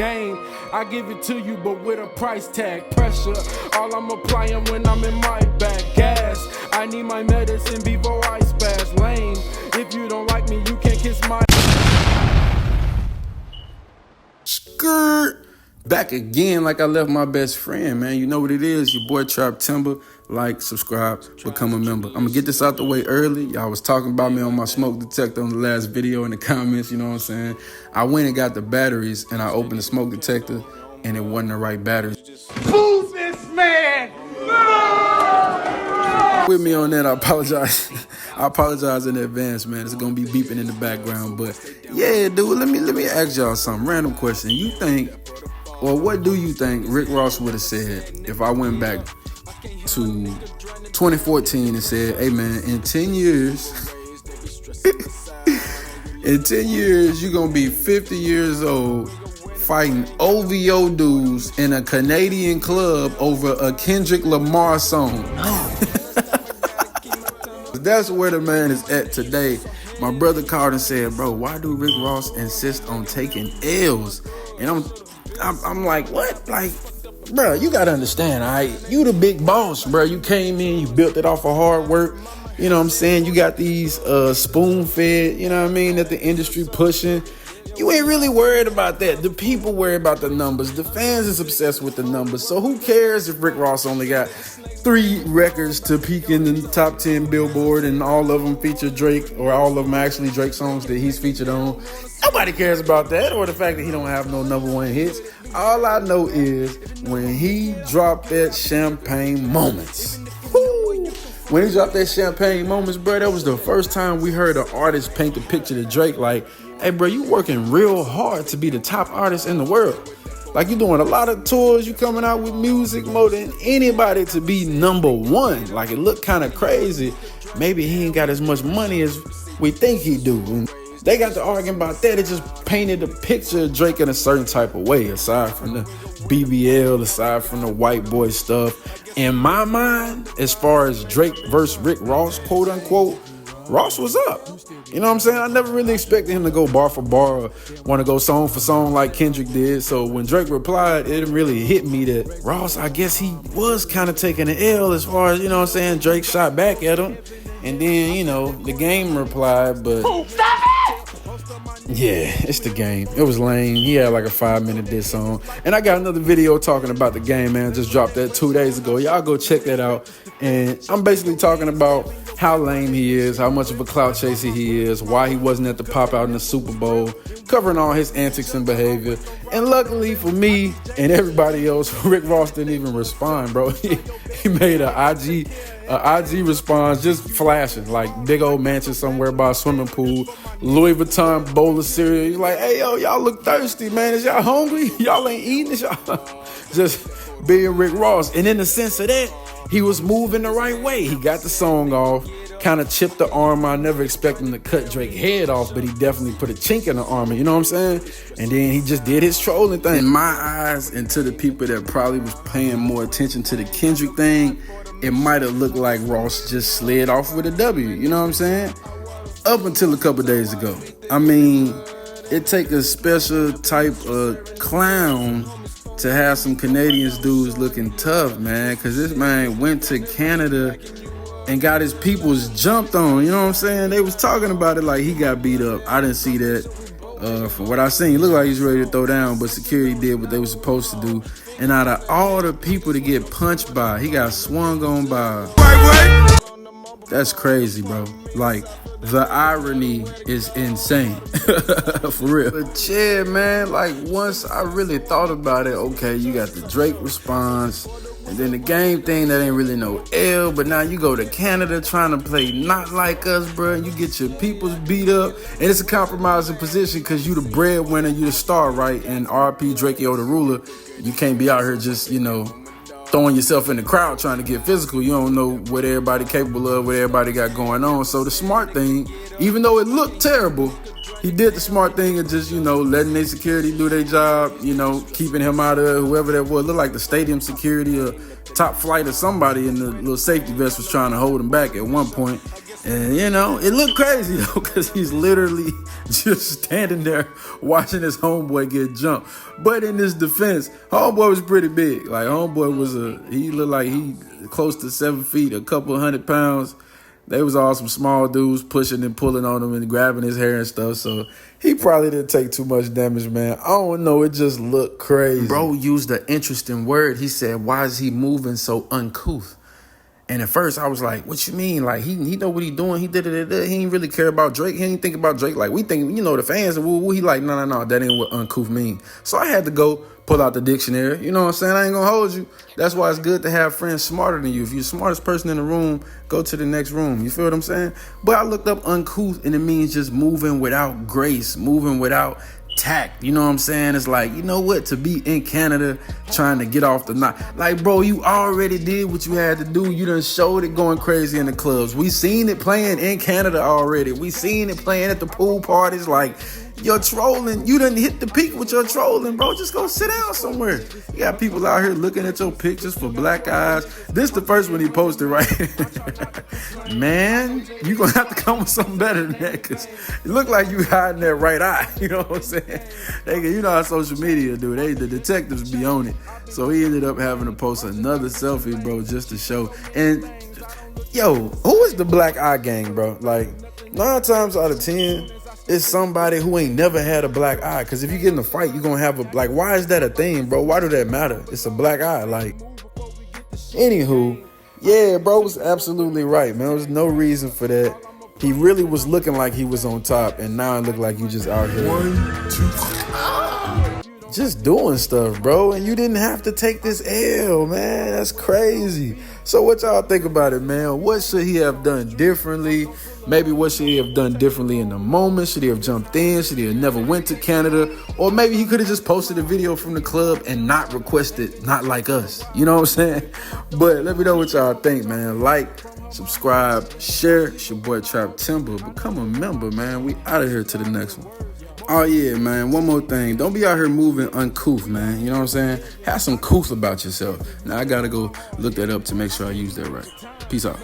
game. I give it to you, but with a price tag. Pressure, all I'm applying when I'm in my bag. Gas, I need my medicine before I spaz. Lame, if you don't like me, you can't kiss my... Skirt. Back again like I left my best friend, man. You know what it is. Your boy Traptember. Like, subscribe, become a member. I'm going to get this out the way early. Y'all was talking about me on my smoke detector on the last video in the comments, you know what I'm saying? I went and got the batteries, and I opened the smoke detector, and it wasn't the right batteries. Move this man! With me on that, I apologize. I apologize in advance, man. It's gonna be beeping in the background, but yeah, dude. Let me ask y'all something. Random question. You think, or what do you think Rick Ross would have said if I went back to 2014 and said, "Hey, man, in 10 years, in 10 years, you're gonna be 50 years old." Fighting OVO dudes in a Canadian club over a Kendrick Lamar song. No. That's where the man is at today. My brother called and said, "Bro, why do Rick Ross insist on taking L's?" And I'm like, what? Like, bro, you gotta understand, all right? You the big boss, bro. You came in, you built it off of hard work. You know what I'm saying? You got these spoon-fed, you know what I mean, that the industry pushing. You ain't really worried about that. The people worry about the numbers. The fans is obsessed with the numbers. So who cares if Rick Ross only got 3 records to peak in the top 10 Billboard and all of them feature Drake, or all of them actually Drake songs that he's featured on? Nobody cares about that, or the fact that he don't have no #1 hits. All I know is when he dropped that Champagne Moments. When he dropped that Champagne Moments, bro, that was the first time we heard an artist paint the picture to Drake like, "Hey, bro, you working real hard to be the top artist in the world. Like, you doing a lot of tours, you coming out with music more than anybody to be #1. Like, it looked kind of crazy. Maybe he ain't got as much money as we think he do." And they got to arguing about that. It just painted a picture of Drake in a certain type of way, aside from the BBL, aside from the white boy stuff. In my mind, as far as Drake versus Rick Ross, quote unquote, Ross was up. You know what I'm saying? I never really expected him to go bar for bar or want to go song for song like Kendrick did. So when Drake replied, it didn't really hit me that Ross, I guess he was kind of taking an L as far as, you know what I'm saying, Drake shot back at him. And then, you know, the Game replied, but... Stop it! Yeah, it's the Game. It was lame. He had like a 5-minute diss song. And I got another video talking about the Game, man. Just dropped that 2 days ago. Y'all go check that out. And I'm basically talking about how lame he is, how much of a clout chaser he is, why he wasn't at the pop out in the Super Bowl, covering all his antics and behavior. And luckily for me and everybody else, Rick Ross didn't even respond, bro. He made a IG response just flashing, like big old mansion somewhere by a swimming pool, Louis Vuitton bowl of cereal. He's like, "Hey, yo, y'all look thirsty, man. Is y'all hungry? Y'all ain't eating? Is y'all..." Just being Rick Ross. And in the sense of that, he was moving the right way. He got the song off, kind of chipped the armor. I never expected him to cut Drake's head off, but he definitely put a chink in the armor, you know what I'm saying? And then he just did his trolling thing. In my eyes, and to the people that probably was paying more attention to the Kendrick thing, it might have looked like Ross just slid off with a W, you know what I'm saying? Up until a couple days ago. I mean, it take a special type of clown to have some Canadians dudes looking tough, man, because this man went to Canada and got his peoples jumped on, you know what I'm saying? They was talking about it like he got beat up. I didn't see that. From what I seen, it looked like he's ready to throw down, but security did what they were supposed to do. And out of all the people to get punched by, he got swung on by. That's crazy, bro. Like, the irony is insane. For real. But yeah, man, like, once I really thought about it, okay, you got the Drake response, and then the Game thing that ain't really no L, but now you go to Canada trying to play not like us, bro, and you get your peoples beat up, and it's a compromising position because you the breadwinner, you the star, right? And RP Drakeo the ruler, you can't be out here just, you know, throwing yourself in the crowd trying to get physical. You don't know what everybody capable of, what everybody got going on. So the smart thing, even though it looked terrible, he did the smart thing of just, you know, letting their security do their job, you know, keeping him out of whoever that was. Looked like the stadium security or top flight or somebody in the little safety vest was trying to hold him back at one point. And, you know, it looked crazy, though, because he's literally just standing there watching his homeboy get jumped. But in his defense, homeboy was pretty big. Like, homeboy he looked like he close to 7 feet, a couple 100 pounds. They was all some small dudes pushing and pulling on him and grabbing his hair and stuff. So he probably didn't take too much damage, man. I don't know. It just looked crazy. Bro used an interesting word. He said, why is he moving so uncouth? And at first I was like, what you mean? Like, he know what he doing. He did it. He ain't really care about Drake. He ain't think about Drake. Like, we think, you know, the fans, woo. He like, no, that ain't what uncouth mean. So I had to go pull out the dictionary. You know what I'm saying? I ain't gonna hold you. That's why it's good to have friends smarter than you. If you're the smartest person in the room, go to the next room. You feel what I'm saying? But I looked up uncouth, and it means just moving without grace, moving without tact. You know what I'm saying? It's like, you know what? To be in Canada trying to get off the knot. Like, bro, you already did what you had to do. You done showed it going crazy in the clubs. We seen it playing in Canada already. We seen it playing at the pool parties. Like, you're trolling. You done hit the peak with your trolling, bro. Just go sit down somewhere. You got people out here looking at your pictures for black eyes. This the first one he posted, right? Man, you gonna have to come with something better than that, because it look like you hiding that right eye. You know what I'm saying? You know how social media do. The detectives be on it. So he ended up having to post another selfie, bro, just to show. And yo, who is the black eye gang, bro? Like, 9 times out of 10, it's somebody who ain't never had a black eye. Because if you get in a fight, you're going to have why is that a thing, bro? Why do that matter? It's a black eye. Like, anywho, yeah, bro was absolutely right, man. There was no reason for that. He really was looking like he was on top, and now it looked like you just out here. 1, 2, just doing stuff, bro. And you didn't have to take this L, man. That's crazy. So what y'all think about it, man? What should he have done differently? Maybe what should he have done differently in the moment? Should he have jumped in? Should he have never went to Canada? Or maybe he could have just posted a video from the club and not requested Not Like Us. You know what I'm saying? But let me know what y'all think, man. Like, subscribe, share. It's your boy Traptember. Become a member, man. We out of here to the next one. Oh, yeah, man. One more thing. Don't be out here moving uncouth, man. You know what I'm saying? Have some couth about yourself. Now, I got to go look that up to make sure I use that right. Peace out.